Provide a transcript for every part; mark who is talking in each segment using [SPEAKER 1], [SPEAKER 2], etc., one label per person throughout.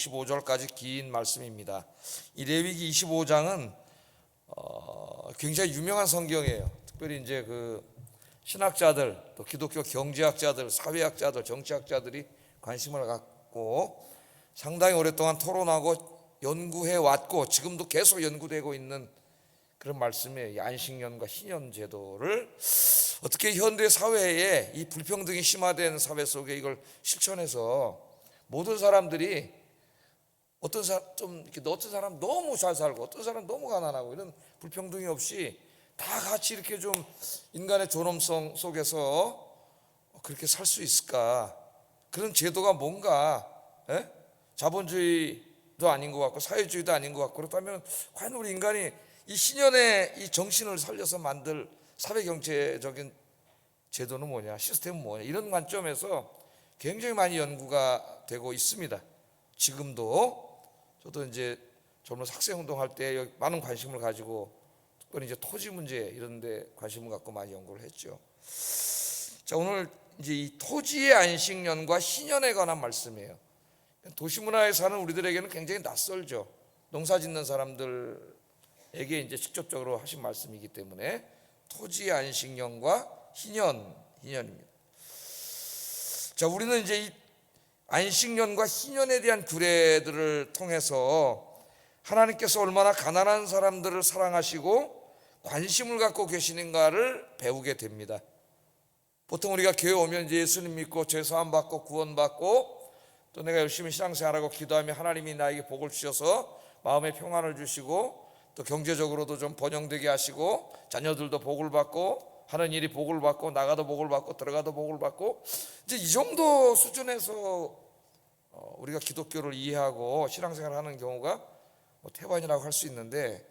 [SPEAKER 1] 25절까지 긴 말씀입니다. 이 레위기 25장은 굉장히 유명한 성경이에요. 특별히 이제 그 신학자들, 또 기독교 경제학자들, 사회학자들, 정치학자들이 관심을 갖고 상당히 오랫동안 토론하고 연구해 왔고 지금도 계속 연구되고 있는 그런 말씀이에요. 이 안식년과 희년 제도를 어떻게 현대 사회에 이 불평등이 심화된 사회 속에 이걸 실천해서 모든 사람들이 어떤 사람 너무 잘 살고 어떤 사람 너무 가난하고 이런 불평등이 없이 다 같이 이렇게 좀 인간의 존엄성 속에서 그렇게 살 수 있을까? 그런 제도가 뭔가 자본주의도 아닌 것 같고 사회주의도 아닌 것 같고 그렇다면 과연 우리 인간이 이 신년의 이 정신을 살려서 만들 사회 경제적인 제도는 뭐냐, 시스템은 뭐냐, 이런 관점에서 굉장히 많이 연구가 되고 있습니다. 지금도 저도 이제 젊은 학생 운동할 때 많은 관심을 가지고 특별히 이제 토지 문제 이런 데 관심을 갖고 많이 연구를 했죠. 자, 오늘 이제 이 토지의 안식년과 희년에 관한 말씀이에요. 도시 문화에 사는 우리들에게는 굉장히 낯설죠. 농사 짓는 사람들에게 이제 직접적으로 하신 말씀이기 때문에 토지의 안식년과 희년입니다. 자, 우리는 이제 이 안식년과 희년에 대한 규례들을 통해서 하나님께서 얼마나 가난한 사람들을 사랑하시고 관심을 갖고 계시는가를 배우게 됩니다. 보통 우리가 교회 오면 이제 예수님 믿고 죄 사함 받고 구원 받고 또 내가 열심히 신앙생활하고 기도하면 하나님이 나에게 복을 주셔서 마음의 평안을 주시고 또 경제적으로도 좀 번영되게 하시고 자녀들도 복을 받고 하는 일이 복을 받고 나가도 복을 받고 들어가도 복을 받고 이제 이 정도 수준에서 우리가 기독교를 이해하고 신앙생활을 하는 경우가 태반이라고 할 수 있는데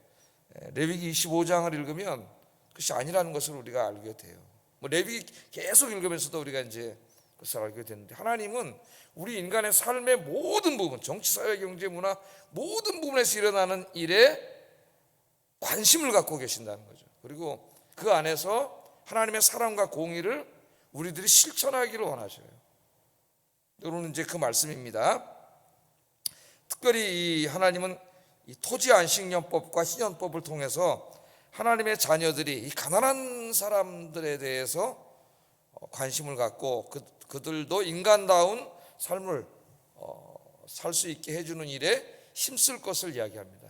[SPEAKER 1] 레위기 25장을 읽으면 그것이 아니라는 것을 우리가 알게 돼요. 레위기 계속 읽으면서도 우리가 이제 그것을 알게 되는데 하나님은 우리 인간의 삶의 모든 부분, 정치, 사회, 경제, 문화 모든 부분에서 일어나는 일에 관심을 갖고 계신다는 거죠. 그리고 그 안에서 하나님의 사랑과 공의를 우리들이 실천하기를 원하셔요. 오늘은 이제 그 말씀입니다. 특별히 하나님은 이 토지 안식년법과 희년법을 통해서 하나님의 자녀들이 이 가난한 사람들에 대해서 관심을 갖고 그들도 인간다운 삶을 살 수 있게 해주는 일에 힘쓸 것을 이야기합니다.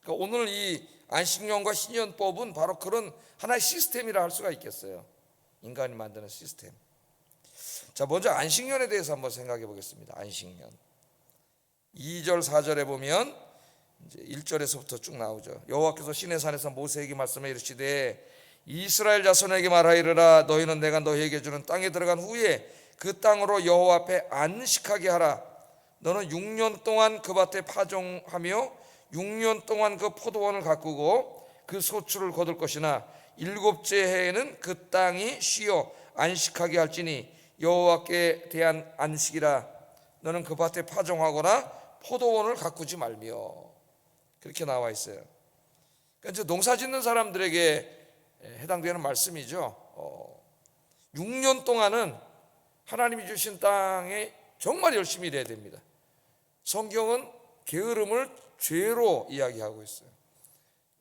[SPEAKER 1] 그러니까 오늘 이 안식년과 희년법은 바로 그런 하나의 시스템이라 할 수가 있겠어요. 인간이 만드는 시스템. 자, 먼저 안식년에 대해서 한번 생각해 보겠습니다. 안식년 2절 4절에 보면 이제 1절에서부터 쭉 나오죠. 여호와께서 시내산에서 모세에게 말씀해 이르시되 이스라엘 자손에게 말하이르라 너희는 내가 너희에게 주는 땅에 들어간 후에 그 땅으로 여호와 앞에 안식하게 하라. 너는 6년 동안 그 밭에 파종하며 6년 동안 그 포도원을 가꾸고 그 소출을 거둘 것이나 7째 해에는 그 땅이 쉬어 안식하게 할지니 여호와께 대한 안식이라. 너는 그 밭에 파종하거나 포도원을 가꾸지 말며. 그렇게 나와 있어요. 그러니까 이제 농사 짓는 사람들에게 해당되는 말씀이죠. 6년 동안은 하나님이 주신 땅에 정말 열심히 일해야 됩니다. 성경은 게으름을 죄로 이야기하고 있어요.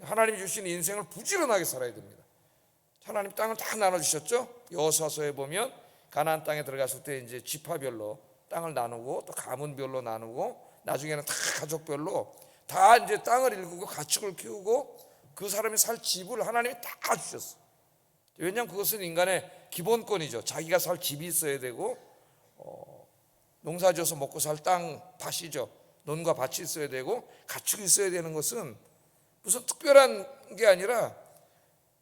[SPEAKER 1] 하나님이 주신 인생을 부지런하게 살아야 됩니다. 하나님 땅을 다 나눠주셨죠. 여호수아서에 보면 가나안 땅에 들어갔을 때 이제 지파별로 땅을 나누고 또 가문별로 나누고 나중에는 다 가족별로 다 이제 땅을 일구고 가축을 키우고 그 사람이 살 집을 하나님이 다 주셨어요. 왜냐하면 그것은 인간의 기본권이죠. 자기가 살 집이 있어야 되고 농사지어서 먹고 살 땅 밭이죠. 논과 밭이 있어야 되고 가축이 있어야 되는 것은 무슨 특별한 게 아니라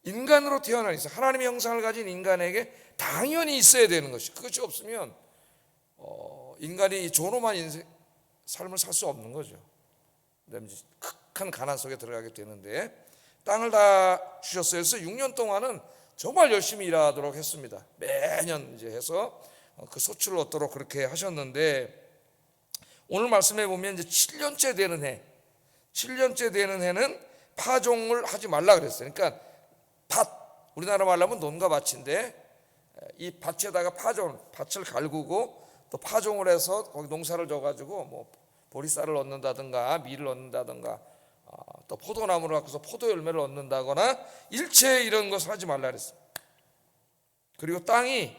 [SPEAKER 1] 인간으로 태어난 이상 하나님의 형상을 가진 인간에게 당연히 있어야 되는 것이 그것이 없으면 인간이 존엄한 삶을 살 수 없는 거죠. 그다음에 극한 가난 속에 들어가게 되는데 땅을 다 주셨어요. 그래서 6년 동안은 정말 열심히 일하도록 했습니다. 매년 이제 해서 그 소출을 얻도록 그렇게 하셨는데 오늘 말씀해 보면 이제 7년째 되는 해는 파종을 하지 말라 그랬어요. 그러니까 우리나라 말로 하면 논과 밭인데 이 밭에다가 밭을 갈구고 또 파종을 해서 거기 농사를 져가지고 뭐 보리쌀을 얻는다든가 밀을 얻는다든가 또 포도나무를 갖고서 포도 열매를 얻는다거나 일체 이런 것을 하지 말라 그랬어요. 그리고 땅이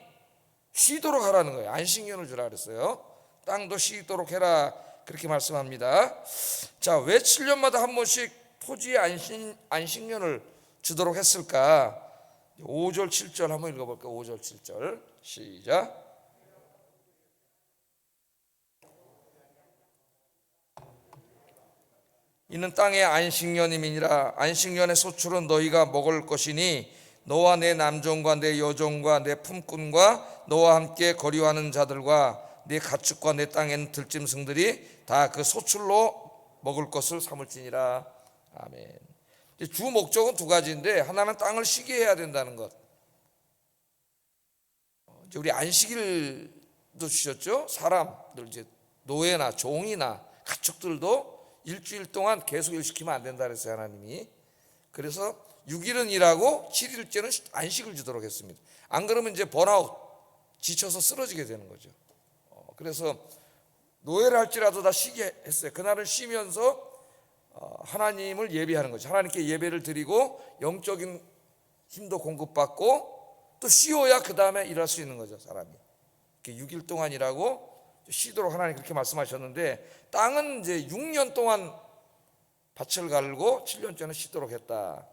[SPEAKER 1] 쉬도록 하라는 거예요. 안식년을 주라 그랬어요. 땅도 쉬도록 해라 그렇게 말씀합니다. 자, 왜 7년마다 한 번씩 토지의 안식년을 주도록 했을까? 5절 7절 한번 읽어볼까요? 5절 7절 시작. 이는 땅의 안식년임이니라. 안식년의 소출은 너희가 먹을 것이니 너와 내 남종과 내 여종과 내 품꾼과 너와 함께 거류하는 자들과 네 가축과 내 땅에는 들짐승들이 다 그 소출로 먹을 것을 삼을지니라. 아멘. 주 목적은 두 가지인데, 하나는 땅을 쉬게 해야 된다는 것. 이제 우리 안식일도 주셨죠. 사람들, 이제 노예나 종이나 가축들도 일주일 동안 계속 일 시키면 안 된다 그랬어요, 하나님이. 그래서 6일은 일하고 7일째는 안식을 주도록 했습니다. 안 그러면 이제 번아웃, 지쳐서 쓰러지게 되는 거죠. 그래서 노예를 할지라도 다 쉬게 했어요. 그날을 쉬면서 하나님을 예배하는 거죠. 하나님께 예배를 드리고 영적인 힘도 공급받고 또 쉬어야 그 다음에 일할 수 있는 거죠, 사람이. 6일 동안 일하고 쉬도록 하나님 그렇게 말씀하셨는데, 땅은 이제 6년 동안 밭을 갈고 7년째는 쉬도록 했다,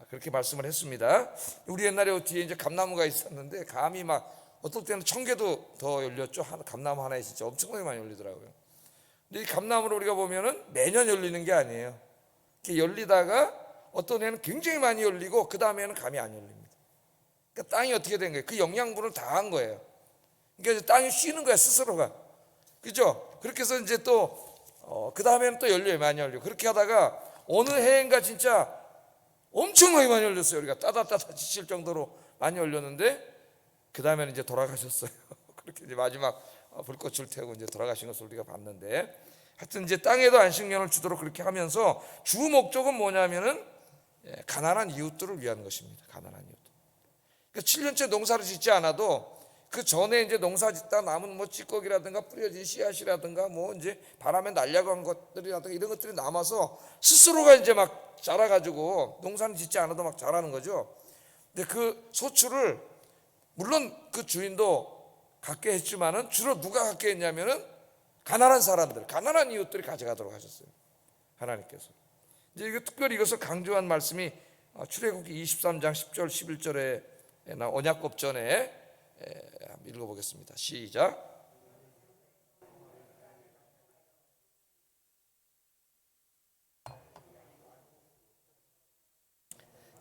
[SPEAKER 1] 그렇게 말씀을 했습니다. 우리 옛날에 뒤에 이제 감나무가 있었는데 감이 막 어떨 때는 1000개도 더 열렸죠. 감나무 하나에 진짜 엄청나게 많이 열리더라고요. 근데 이 감나무를 우리가 보면은 매년 열리는 게 아니에요. 이렇게 열리다가 어떤 해는 굉장히 많이 열리고 그 다음에는 감이 안 열립니다. 그러니까 땅이 어떻게 된 거예요? 그 영양분을 다 한 거예요. 그러니까 땅이 쉬는 거야, 스스로가. 그죠? 그렇게 해서 이제 또 그 다음에는 또 열려요, 많이 열려. 그렇게 하다가 어느 해인가 진짜 엄청나게 많이 열렸어요. 우리가 따다따다 지칠 정도로 많이 열렸는데 그 다음에는 이제 돌아가셨어요. 그렇게 이제 마지막 불꽃을 태우고 이제 돌아가신 것을 우리가 봤는데, 하여튼 이제 땅에도 안식년을 주도록 그렇게 하면서 주 목적은 뭐냐면은 가난한 이웃들을 위한 것입니다. 가난한 이웃들. 그러니까 7년째 농사를 짓지 않아도 그 전에 이제 농사 짓다 남은 뭐 찌꺼기라든가 뿌려진 씨앗이라든가 뭐 이제 바람에 날려간 것들이라든가 이런 것들이 남아서 스스로가 이제 막 자라가지고 농사는 짓지 않아도 막 자라는 거죠. 근데 그 소출을 물론 그 주인도 갖게 했지만은 주로 누가 갖게 했냐면은 가난한 사람들, 가난한 이웃들이 가져가도록 하셨어요, 하나님께서. 이제 이거 특별히 이것을 강조한 말씀이 출애굽기 23장 10절 11절에 나 언약법전에 한번 읽어보겠습니다. 시작.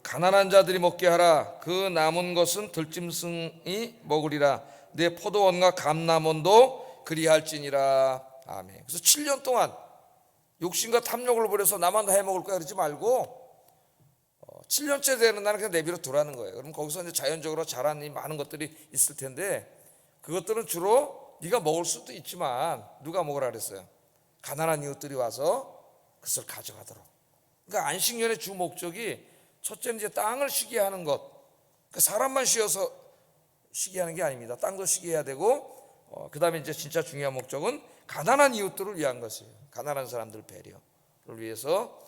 [SPEAKER 1] 가난한 자들이 먹게 하라. 그 남은 것은 들짐승이 먹으리라. 내 포도원과 감람원도 그리할지니라. 아멘. 그래서 7년 동안 욕심과 탐욕을 버려서 나만 다 해먹을 거야 그러지 말고 7년째 되는 날은 그냥 내버려 두라는 거예요. 그럼 거기서 이제 자연적으로 자란 이 많은 것들이 있을 텐데, 그것들은 주로 네가 먹을 수도 있지만 누가 먹으라 그랬어요? 가난한 이웃들이 와서 그것을 가져가도록. 그러니까 안식년의 주 목적이 첫째는 이제 땅을 쉬게 하는 것. 그러니까 사람만 쉬어서 쉬게 하는 게 아닙니다. 땅도 쉬게 해야 되고, 그 다음에 이제 진짜 중요한 목적은 가난한 이웃들을 위한 것이에요. 가난한 사람들 배려를 위해서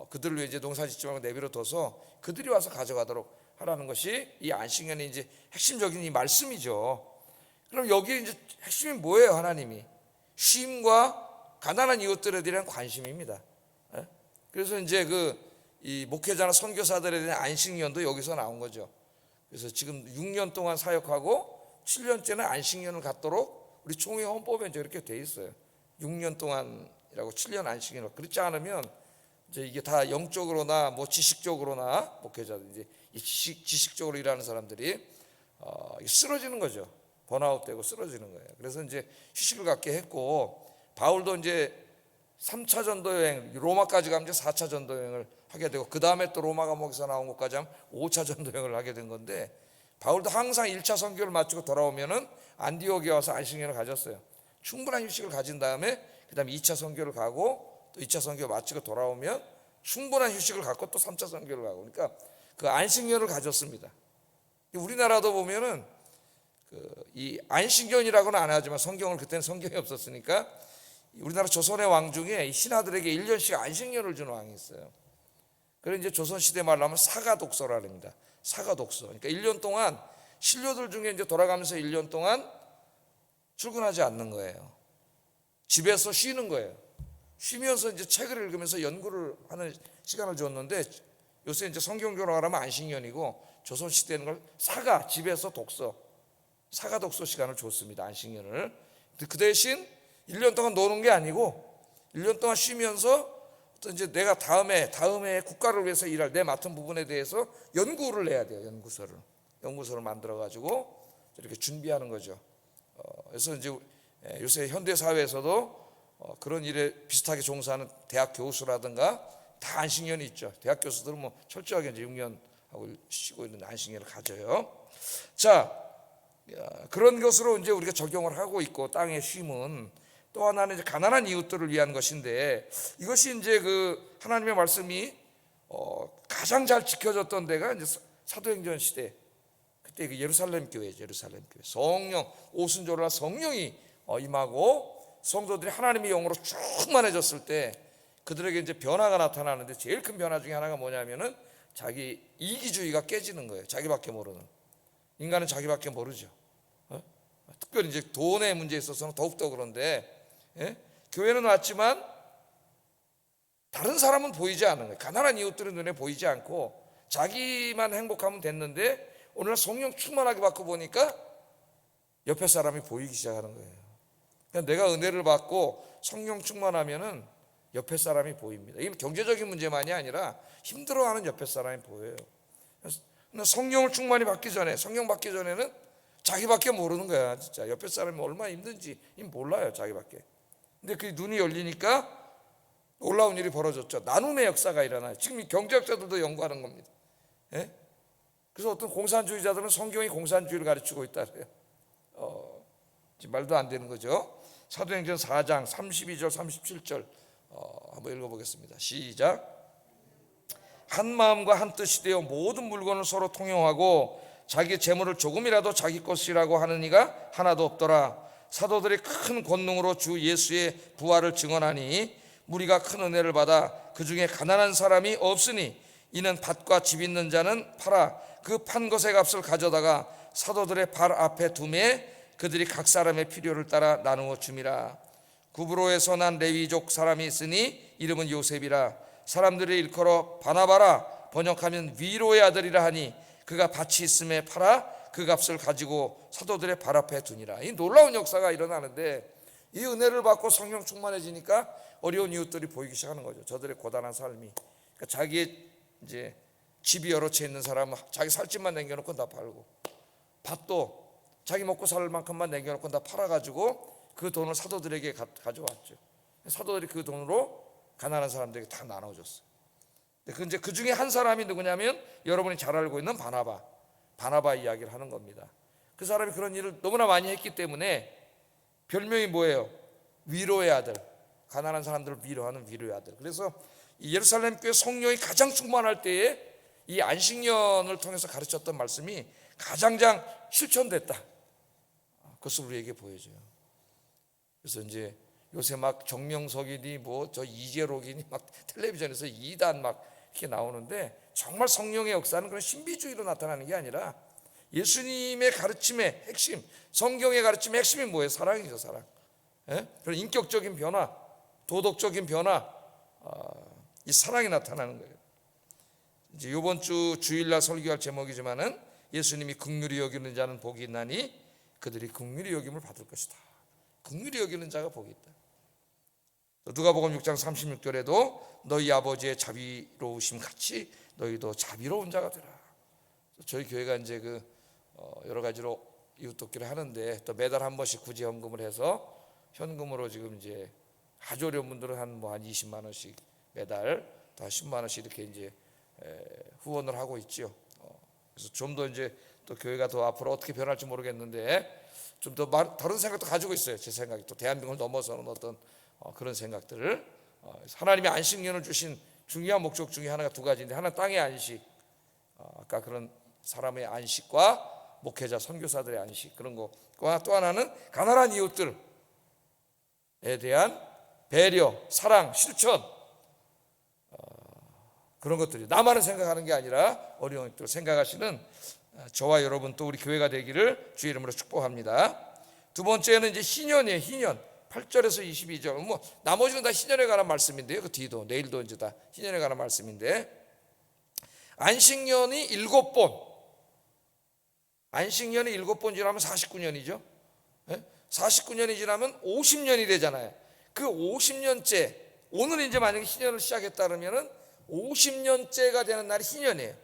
[SPEAKER 1] 그들을 위해 이제 농사 짓지 말고 내버려 둬서 그들이 와서 가져가도록 하라는 것이 이 안식년의 이제 핵심적인 이 말씀이죠. 그럼 여기 이제 핵심이 뭐예요? 하나님이 쉼과 가난한 이웃들에 대한 관심입니다. 그래서 이제 이 목회자나 선교사들에 대한 안식년도 여기서 나온 거죠. 그래서 지금 6년 동안 사역하고 7년째는 안식년을 갖도록 우리 총회 헌법에 이제 이렇게 돼 있어요. 6년 동안이라고 7년 안식년. 그렇지 않으면 이제 이게 다 영적으로나 뭐 지식적으로나 목회자들 이제 지식적으로 일하는 사람들이 쓰러지는 거죠. 번아웃되고 쓰러지는 거예요. 그래서 이제 휴식을 갖게 했고, 바울도 이제 3차 전도 여행, 로마까지 가면 이제 4차 전도 여행을 하게 되고, 그 다음에 또 로마 감옥에서 나온 것까지 하면 5차 전도 여행을 하게 된 건데, 바울도 항상 1차 선교를 마치고 돌아오면은 안디옥에 와서 안식년을 가졌어요. 충분한 휴식을 가진 다음에 그 다음에 2차 선교를 가고, 또 2차 선교 마치고 돌아오면 충분한 휴식을 갖고 또 3차 선교를 가고, 그러니까 그 안식년을 가졌습니다. 우리나라도 보면은 이 안식년이라고는 안 하지만 성경을, 그때는 성경이 없었으니까 우리나라 조선의 왕 중에 이 신하들에게 1년씩 안식년을 주는 왕이 있어요. 그래서 이제 조선시대 말로 하면 사가독서라 합니다. 사가독서. 그러니까 1년 동안 신료들 중에 이제 돌아가면서 1년 동안 출근하지 않는 거예요. 집에서 쉬는 거예요. 쉬면서 이제 책을 읽으면서 연구를 하는 시간을 줬는데, 요새 이제 성경교로 하면 안식년이고, 조선시대는 걸 사가, 집에서 독서, 사가 독서 시간을 줬습니다. 안식년을. 그 대신 1년 동안 노는 게 아니고 1년 동안 쉬면서 또 이제 내가 다음에 국가를 위해서 일할 내 맡은 부분에 대해서 연구를 해야 돼요. 연구소를 만들어 가지고 이렇게 준비하는 거죠. 그래서 이제 요새 현대 사회에서도 그런 일에 비슷하게 종사하는 대학 교수라든가 다 안식년이 있죠. 대학 교수들은 뭐 철저하게 이제 6년 하고 쉬고 있는 안식년을 가져요. 자, 그런 것으로 이제 우리가 적용을 하고 있고, 땅의 쉼은 또 하나는 이제 가난한 이웃들을 위한 것인데, 이것이 이제 그 하나님의 말씀이 가장 잘 지켜졌던 데가 이제 사도행전 시대, 그때 그 예루살렘 교회죠. 예루살렘 교회. 성령 오순절날 성령이 임하고 성도들이 하나님의 영으로 충만해졌을 때 그들에게 이제 변화가 나타나는데, 제일 큰 변화 중에 하나가 뭐냐면은 자기 이기주의가 깨지는 거예요. 자기밖에 모르는. 인간은 자기밖에 모르죠. 특별히 이제 돈의 문제에 있어서는 더욱더 그런데, 교회는 왔지만 다른 사람은 보이지 않는 거예요. 가난한 이웃들은 눈에 보이지 않고 자기만 행복하면 됐는데, 오늘 성령 충만하게 받고 보니까 옆에 사람이 보이기 시작하는 거예요. 그러니까 내가 은혜를 받고 성령 충만하면은 옆에 사람이 보입니다. 이건 경제적인 문제만이 아니라 힘들어하는 옆에 사람이 보여요. 성령을 충만히 받기 전에, 성령 받기 전에는 자기밖에 모르는 거야. 진짜 옆에 사람이 얼마나 힘든지 몰라요, 자기밖에. 근데 그 눈이 열리니까 놀라운 일이 벌어졌죠. 나눔의 역사가 일어나요. 지금 경제학자들도 연구하는 겁니다. 그래서 어떤 공산주의자들은 성경이 공산주의를 가르치고 있다 그래요. 말도 안 되는 거죠. 사도행전 4장 32절 37절 한번 읽어보겠습니다. 시작. 한 마음과 한 뜻이 되어 모든 물건을 서로 통용하고 자기 재물을 조금이라도 자기 것이라고 하는 이가 하나도 없더라. 사도들이 큰 권능으로 주 예수의 부활을 증언하니 무리가 큰 은혜를 받아 그 중에 가난한 사람이 없으니 이는 밭과 집 있는 자는 팔아 그 판 것의 값을 가져다가 사도들의 발 앞에 두매 그들이 각 사람의 필요를 따라 나누어 줌이라. 구브로에서 난 레위족 사람이 있으니 이름은 요셉이라. 사람들이 일컬어 바나바라, 번역하면 위로의 아들이라 하니 그가 밭이 있음에 팔아 그 값을 가지고 사도들의 발 앞에 두니라. 이 놀라운 역사가 일어나는데, 이 은혜를 받고 성령 충만해지니까 어려운 이웃들이 보이기 시작하는 거죠. 저들의 고단한 삶이. 그러니까 자기의 이제 집이 여러 채 있는 사람은 자기 살집만 남겨놓고 다 팔고, 밭도 자기 먹고 살 만큼만 남겨놓고 다 팔아가지고 그 돈을 사도들에게 가져왔죠. 사도들이 그 돈으로 가난한 사람들에게 다 나눠줬어요. 근데 그 중에 한 사람이 누구냐면 여러분이 잘 알고 있는 바나바 이야기를 하는 겁니다. 그 사람이 그런 일을 너무나 많이 했기 때문에 별명이 뭐예요? 위로의 아들. 가난한 사람들을 위로하는 위로의 아들. 그래서 이 예루살렘 교회 성령이 가장 충만할 때에 이 안식년을 통해서 가르쳤던 말씀이 가장 실천됐다. 그것을 우리에게 보여줘요. 그래서 이제 요새 막 정명석이니 뭐 저 이재록이니 막 텔레비전에서 이단 막 이렇게 나오는데, 정말 성령의 역사는 그런 신비주의로 나타나는 게 아니라 예수님의 가르침의 핵심, 성경의 가르침의 핵심이 뭐예요? 사랑이죠, 사랑. 그런 인격적인 변화, 도덕적인 변화, 이 사랑이 나타나는 거예요. 이제 이번 주 주일날 설교할 제목이지만은 예수님이 긍휼히 여기는 자는 복이 있나니 그들이 긍휼히 여김을 받을 것이다. 긍휼히 여기는 자가 복이 있다. 누가복음 6장 36절에도 너희 아버지의 자비로우심 같이 너희도 자비로운 자가 되라. 저희 교회가 이제 그 여러 가지로 이웃돕기를 하는데, 또 매달 한 번씩 구제 헌금을 해서 현금으로 지금 이제 아주 어려운 분들은 한 20만 원씩 매달 다 10만 원씩 이렇게 이제 후원을 하고 있죠. 그래서 좀 더 이제 또 교회가 더 앞으로 어떻게 변할지 모르겠는데 좀 더 다른 생각도 가지고 있어요. 제 생각이 또 대한민국을 넘어서는 어떤 그런 생각들을, 하나님이 안식년을 주신 중요한 목적 중에 하나가 두 가지인데, 하나는 땅의 안식, 아까 그런 사람의 안식과 목회자 선교사들의 안식, 그런 거와 또 하나는 가난한 이웃들에 대한 배려, 사랑, 실천, 그런 것들이 나만을 생각하는 게 아니라 어려운 것들을 생각하시는 저와 여러분 또 우리 교회가 되기를 주의 이름으로 축복합니다. 두 번째는 이제 희년이에요. 희년 8절에서 22절. 뭐 나머지는 다 희년에 관한 말씀인데요. 그 뒤도 내일도 이제 다 희년에 관한 말씀인데, 안식년이 7번, 안식년이 7번 지나면 49년이죠. 49년이 지나면 50년이 되잖아요. 그 50년째, 오늘 이제 만약에 희년을 시작했다 그러면은 50년째가 되는 날이 희년이에요.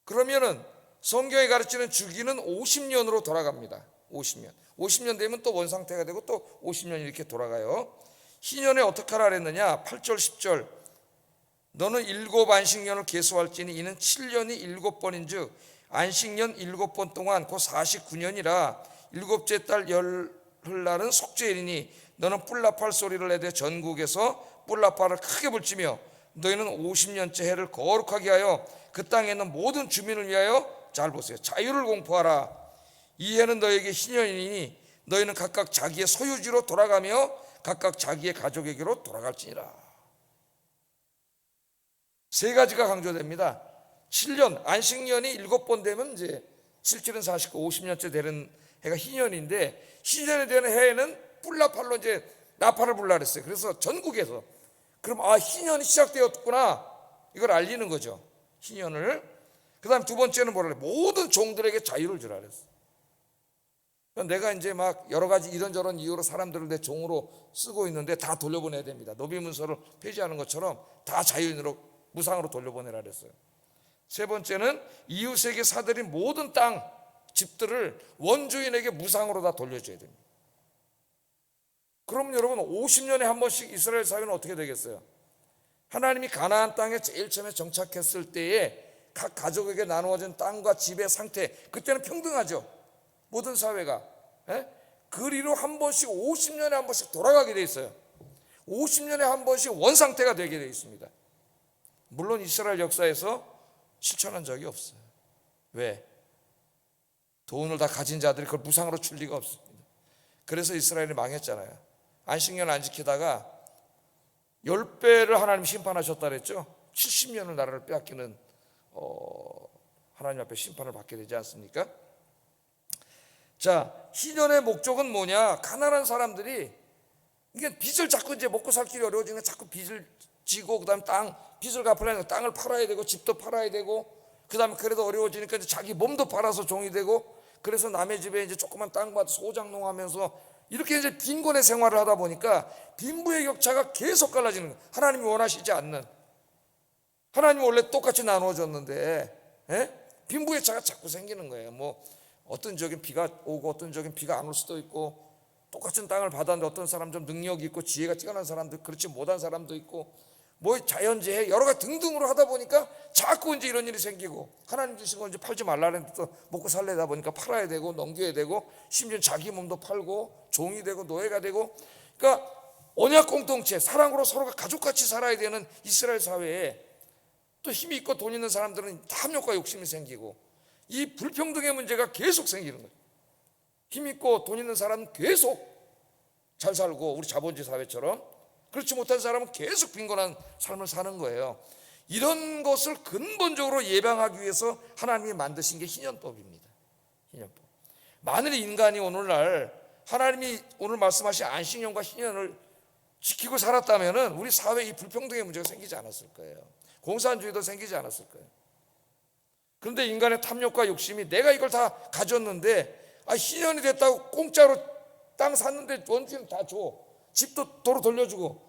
[SPEAKER 1] 그러면은 성경이 가르치는 주기는 50년으로 돌아갑니다. 50년 되면 또 원상태가 되고 또 50년 이렇게 돌아가요. 희년에 어떻게 하라 그랬느냐? 8절 10절. 너는 7 안식년을 계수할지니 이는 7년이 7번인즉 안식년 7번 동안 곧 49년이라 일곱째 달 열흘날은 속죄일이니 너는 뿔나팔 소리를 내되 전국에서 뿔나팔을 크게 불지며 너희는 50년째 해를 거룩하게 하여 그 땅에 있는 모든 주민을 위하여, 잘 보세요, 자유를 공포하라. 이 해는 너에게 희년이니 너희는 각각 자기의 소유지로 돌아가며 각각 자기의 가족에게로 돌아갈지니라. 세 가지가 강조됩니다. 7년, 안식년이 7번 되면 이제 7, 49, 50년째 되는 해가 희년인데, 희년이 되는 해에는 뿔나팔로 이제 나팔을 불라 그랬어요. 그래서 전국에서, 그럼 희년이 시작되었구나, 이걸 알리는 거죠, 희년을. 그 다음 두 번째는 뭐라 그래? 모든 종들에게 자유를 주라 그랬어요. 내가 이제 막 여러 가지 이런저런 이유로 사람들을 내 종으로 쓰고 있는데 다 돌려보내야 됩니다. 노비문서를 폐지하는 것처럼 다 자유인으로, 무상으로 돌려보내라 그랬어요. 세 번째는 이웃에게 사들인 모든 땅, 집들을 원주인에게 무상으로 다 돌려줘야 됩니다. 그럼 여러분 50년에 한 번씩 이스라엘 사회는 어떻게 되겠어요? 하나님이 가나안 땅에 제일 처음에 정착했을 때에 각 가족에게 나누어진 땅과 집의 상태, 그때는 평등하죠, 모든 사회가. 그리로 한 번씩 50년에 한 번씩 돌아가게 돼 있어요. 50년에 한 번씩 원상태가 되게 돼 있습니다. 물론 이스라엘 역사에서 실천한 적이 없어요. 왜? 돈을 다 가진 자들이 그걸 무상으로 줄 리가 없습니다. 그래서 이스라엘이 망했잖아요. 안식년 안 지키다가 10배를 하나님 심판하셨다 그랬죠. 70년을 나라를 빼앗기는 하나님 앞에 심판을 받게 되지 않습니까? 자, 희년의 목적은 뭐냐? 가난한 사람들이 이게 빚을 자꾸 이제 먹고 살 길이 어려워지니까 자꾸 빚을 지고, 그다음 빚을 갚으려면 땅을 팔아야 되고 집도 팔아야 되고, 그다음에 그래도 어려워지니까 이제 자기 몸도 팔아서 종이 되고, 그래서 남의 집에 이제 조그만 땅 받아서 소장농하면서 이렇게 이제 빈곤의 생활을 하다 보니까 빈부의 격차가 계속 갈라지는 거예요. 하나님이 원하시지 않는, 하나님이 원래 똑같이 나누어졌는데 빈부의 차가 자꾸 생기는 거예요. 뭐 어떤 지역엔 비가 오고 어떤 지역엔 비가 안 올 수도 있고, 똑같은 땅을 받았는데 어떤 사람 좀 능력이 있고 지혜가 뛰어난 사람도 그렇지 못한 사람도 있고, 뭐 자연재해 여러 가지 등등으로 하다 보니까 자꾸 이제 이런 일이 생기고, 하나님 주신 건 이제 팔지 말라는 또 먹고 살려다 보니까 팔아야 되고 넘겨야 되고, 심지어 자기 몸도 팔고 종이 되고 노예가 되고. 그러니까 언약 공동체, 사랑으로 서로가 가족같이 살아야 되는 이스라엘 사회에 또 힘이 있고 돈 있는 사람들은 탐욕과 욕심이 생기고, 이 불평등의 문제가 계속 생기는 거예요. 힘 있고 돈 있는 사람은 계속 잘 살고, 우리 자본주의 사회처럼, 그렇지 못한 사람은 계속 빈곤한 삶을 사는 거예요. 이런 것을 근본적으로 예방하기 위해서 하나님이 만드신 게 희년법입니다. 희년법. 만일 인간이 오늘날 하나님이 오늘 말씀하신 안식년과 희년을 지키고 살았다면 우리 사회에 이 불평등의 문제가 생기지 않았을 거예요. 공산주의도 생기지 않았을 거예요. 그런데 인간의 탐욕과 욕심이, 내가 이걸 다 가졌는데 희년이 됐다고 공짜로 땅 샀는데 원주인 다 줘, 집도 도로 돌려주고,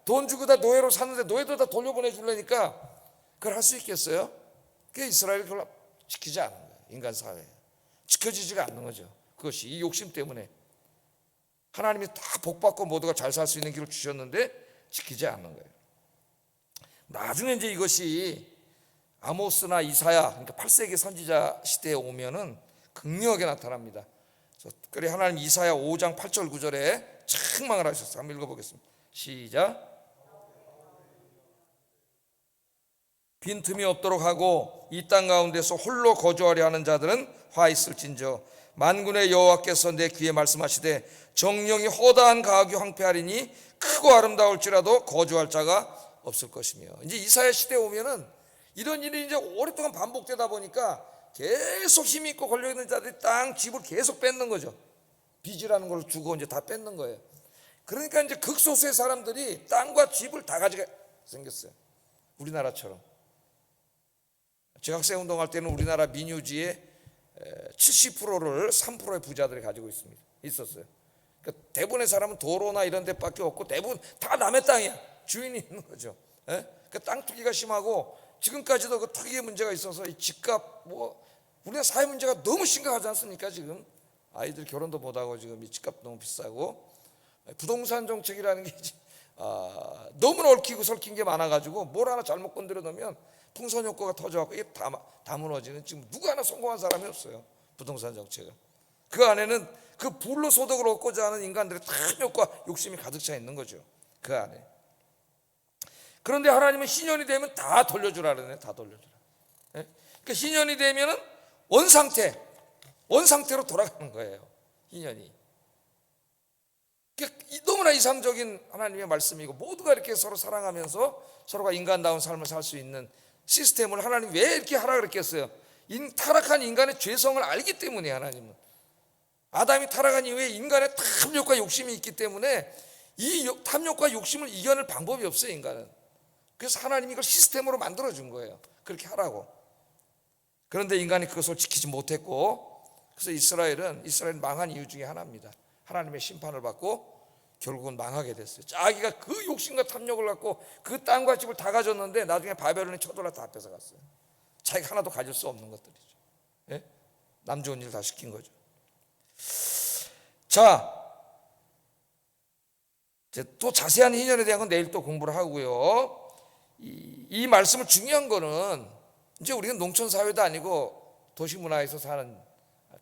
[SPEAKER 1] 돈 주고 다 노예로 샀는데 노예도 다 돌려보내주려니까 그걸 할 수 있겠어요? 그게 이스라엘이 그걸 지키지 않는 거예요. 인간 사회에 지켜지지가 않는 거죠. 그것이 이 욕심 때문에 하나님이 다 복받고 모두가 잘 살 수 있는 길을 주셨는데 지키지 않는 거예요. 나중에 이제 이것이 아모스나 이사야, 그러니까 8세기 선지자 시대에 오면은 극명하게 나타납니다. 특별히 하나님 이사야 5장 8절 9절에 책망을 하셨어요. 한번 읽어보겠습니다. 시작. 빈틈이 없도록 하고 이 땅 가운데서 홀로 거주하려 하는 자들은 화 있을진저 만군의 여호와께서 내 귀에 말씀하시되 정령이 허다한 가옥이 황폐하리니 크고 아름다울지라도 거주할 자가 없을 것이며. 이제 이사야 시대에 오면은 이런 일이 이제 오랫동안 반복되다 보니까 계속 힘 있고 권력 있는 자들이 땅 집을 계속 뺏는 거죠. 빚이라는 걸 주고 이제 다 뺏는 거예요. 그러니까 이제 극소수의 사람들이 땅과 집을 다 가지게 생겼어요. 우리나라처럼. 제가 학생 운동할 때는 우리나라 민유지의 70%를 3%의 부자들이 가지고 있었어요. 그러니까 대부분의 사람은 도로나 이런 데밖에 없고 대부분 다 남의 땅이야. 주인이 있는 거죠. 그 땅 투기가 심하고 지금까지도 그 투기의 문제가 있어서 이 집값 우리나라 사회 문제가 너무 심각하지 않습니까? 지금 아이들 결혼도 못하고 지금 이 집값 너무 비싸고 부동산 정책이라는 게 너무나 얽히고 설킨 게 많아가지고 뭘 하나 잘못 건드려 놓으면 풍선 효과가 터져갖고 이게 다 무너지는, 지금 누구 하나 성공한 사람이 없어요. 부동산 정책은 그 안에는 그 불로 소득을 얻고자 하는 인간들의 탐욕과 욕심이 가득 차 있는 거죠. 그 안에. 그런데 하나님은 신년이 되면 다 돌려주라 그러네. 다 돌려주라. 그러니까 신년이 되면은 원상태로 돌아가는 거예요. 신년이. 너무나 이상적인 하나님의 말씀이고, 모두가 이렇게 서로 사랑하면서 서로가 인간다운 삶을 살 수 있는 시스템을 하나님 왜 이렇게 하라 그랬겠어요? 타락한 인간의 죄성을 알기 때문에. 하나님은 아담이 타락한 이후에 인간의 탐욕과 욕심이 있기 때문에 이 탐욕과 욕심을 이겨낼 방법이 없어요, 인간은. 그래서 하나님이 이걸 시스템으로 만들어준 거예요. 그렇게 하라고. 그런데 인간이 그것을 지키지 못했고, 그래서 이스라엘은 망한 이유 중에 하나입니다. 하나님의 심판을 받고 결국은 망하게 됐어요. 자기가 그 욕심과 탐욕을 갖고 그 땅과 집을 다 가졌는데 나중에 바벨론이 쳐들어 다 뺏어갔어요. 자기가 하나도 가질 수 없는 것들이죠. 남 좋은 일 다 시킨 거죠. 자, 이제 또 자세한 희년에 대한 건 내일 또 공부를 하고요. 이 말씀을 중요한 거는, 이제 우리는 농촌 사회도 아니고 도시 문화에서 사는,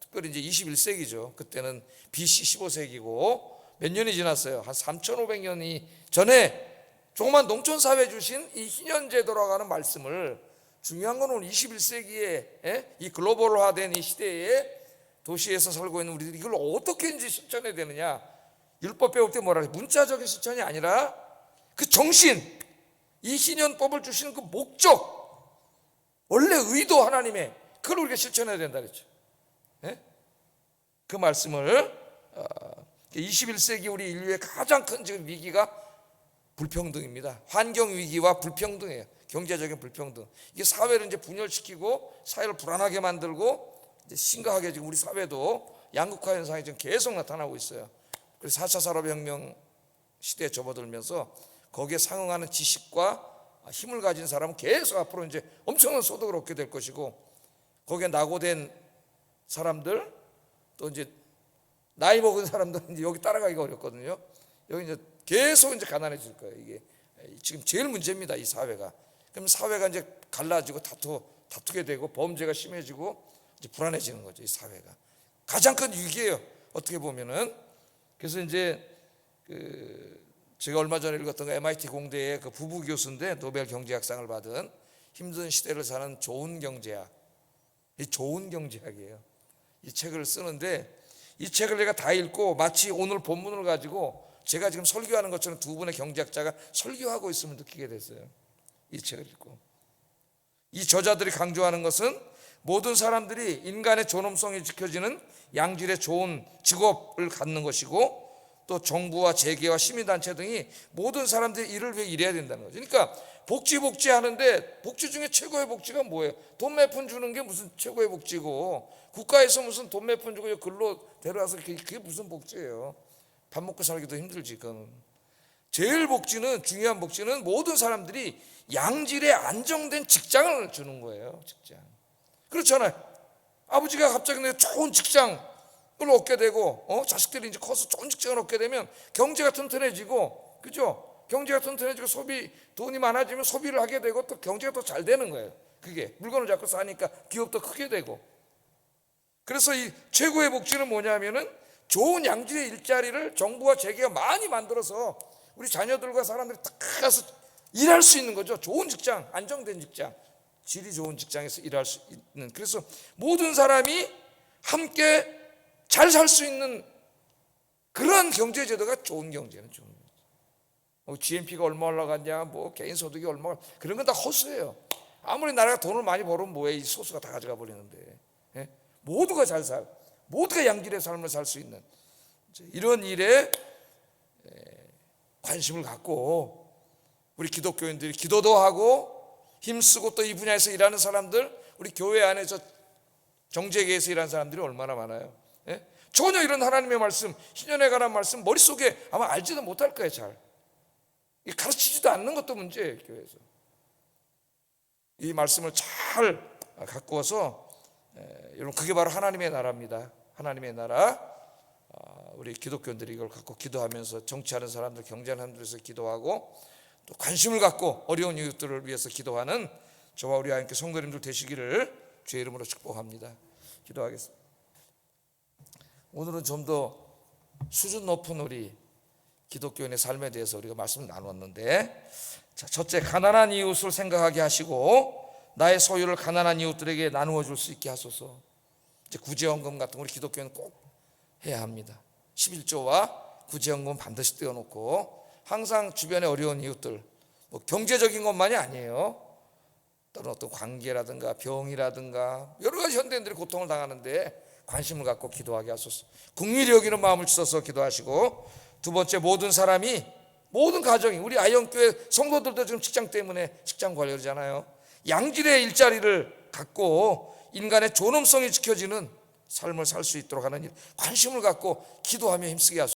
[SPEAKER 1] 특별히 이제 21세기죠. 그때는 BC 15세기고 몇 년이 지났어요. 한 3,500년이 전에 조그만 농촌 사회 주신 이 희년 제도라고 하는 말씀을, 중요한 건 오늘 21세기에 이 글로벌화된 이 시대에 도시에서 살고 있는 우리들이 이걸 어떻게 이제 실천해야 되느냐. 율법 배울 때 뭐라 그래? 문자적인 실천이 아니라 그 정신, 이 희년법을 주시는 그 목적, 원래 의도, 하나님의 그걸 우리가 실천해야 된다 그랬죠. 그 말씀을 21세기 우리 인류의 가장 큰 지금 위기가 불평등입니다. 환경 위기와 불평등이에요. 경제적인 불평등. 이게 사회를 이제 분열시키고 사회를 불안하게 만들고 이제 심각하게 지금 우리 사회도 양극화 현상이 지금 계속 나타나고 있어요. 그래서 4차 산업혁명 시대에 접어들면서 거기에 상응하는 지식과 힘을 가진 사람은 계속 앞으로 이제 엄청난 소득을 얻게 될 것이고, 거기에 낙오된 사람들, 또 이제 나이 먹은 사람들은 이제 여기 따라가기가 어렵거든요. 여기 이제 계속 이제 가난해질 거예요. 이게 지금 제일 문제입니다, 이 사회가. 그럼 사회가 이제 갈라지고 다투게 되고 범죄가 심해지고 이제 불안해지는 거죠, 이 사회가. 가장 큰 위기예요, 어떻게 보면은. 그래서 이제 제가 얼마 전에 읽었던 MIT 공대의 그 부부 교수인데 노벨 경제학상을 받은, 힘든 시대를 사는 좋은 경제학. 이 좋은 경제학이에요. 이 책을 쓰는데, 이 책을 내가 다 읽고 마치 오늘 본문을 가지고 제가 지금 설교하는 것처럼 두 분의 경제학자가 설교하고 있음을 느끼게 됐어요. 이 책을 읽고. 이 저자들이 강조하는 것은 모든 사람들이 인간의 존엄성이 지켜지는 양질의 좋은 직업을 갖는 것이고, 또 정부와 재계와 시민단체 등이 모든 사람들이 이를 위해 일해야 된다는 거죠. 그러니까 복지 하는데 복지 중에 최고의 복지가 뭐예요? 돈 몇 푼 주는 게 무슨 최고의 복지고, 국가에서 무슨 돈 몇 푼 주고 근로 데려와서 그게 무슨 복지예요? 밥 먹고 살기도 힘들지. 그건 제일 복지는, 중요한 복지는 모든 사람들이 양질의 안정된 직장을 주는 거예요. 직장. 그렇잖아요. 아버지가 갑자기 내 좋은 직장을 얻게 되고, 자식들이 이제 커서 좋은 직장을 얻게 되면 경제가 튼튼해지고, 그죠? 경제가 튼튼해지고 돈이 많아지면 소비를 하게 되고, 또 경제가 더 잘 되는 거예요. 그게 물건을 자꾸 사니까 기업도 크게 되고. 그래서 이 최고의 복지는 뭐냐면은 좋은 양질의 일자리를 정부와 재계가 많이 만들어서 우리 자녀들과 사람들이 딱 가서 일할 수 있는 거죠. 좋은 직장, 안정된 직장, 질이 좋은 직장에서 일할 수 있는. 그래서 모든 사람이 함께 잘 살 수 있는 그런 경제제도가 좋은 경제는 좋은 거죠. GNP가 얼마 올라갔냐, 뭐 개인 소득이 얼마, 그런 건 다 허수예요. 아무리 나라가 돈을 많이 벌으면 뭐해, 이 소수가 다 가져가 버리는데. 예? 모두가 모두가 양질의 삶을 살 수 있는 이런 일에 관심을 갖고 우리 기독교인들이 기도도 하고 힘쓰고 또 이 분야에서 일하는 사람들, 우리 교회 안에서 정제계에서 일하는 사람들이 얼마나 많아요. 예? 전혀 이런 하나님의 말씀, 희년에 관한 말씀 머릿속에 아마 알지도 못할 거예요. 잘 가르치지도 않는 것도 문제예요. 교회에서 이 말씀을 잘 갖고 와서 여러분, 그게 바로 하나님의 나라입니다. 하나님의 나라. 우리 기독교인들이 이걸 갖고 기도하면서 정치하는 사람들, 경제하는 사람들에서 기도하고 또 관심을 갖고 어려운 이웃들을 위해서 기도하는 저와 우리 함께 성도님들 되시기를 주의 이름으로 축복합니다. 기도하겠습니다. 오늘은 좀 더 수준 높은 우리 기독교인의 삶에 대해서 우리가 말씀을 나눴는데, 자, 첫째, 가난한 이웃을 생각하게 하시고 나의 소유를 가난한 이웃들에게 나누어 줄 수 있게 하소서. 이제 구제헌금 같은 거 우리 기독교인은 꼭 해야 합니다. 11조와 구제헌금 반드시 떼어놓고 항상 주변에 어려운 이웃들, 뭐 경제적인 것만이 아니에요. 또는 어떤 관계라든가 병이라든가 여러 가지 현대인들이 고통을 당하는데 관심을 갖고 기도하게 하소서. 긍휼히 여기는 마음을 주셔서 기도하시고, 두 번째, 모든 사람이, 모든 가정이, 우리 아이언교회 성도들도 지금 직장 때문에 직장 관리잖아요. 양질의 일자리를 갖고 인간의 존엄성이 지켜지는 삶을 살 수 있도록 하는 일, 관심을 갖고 기도하며 힘쓰게 하소서.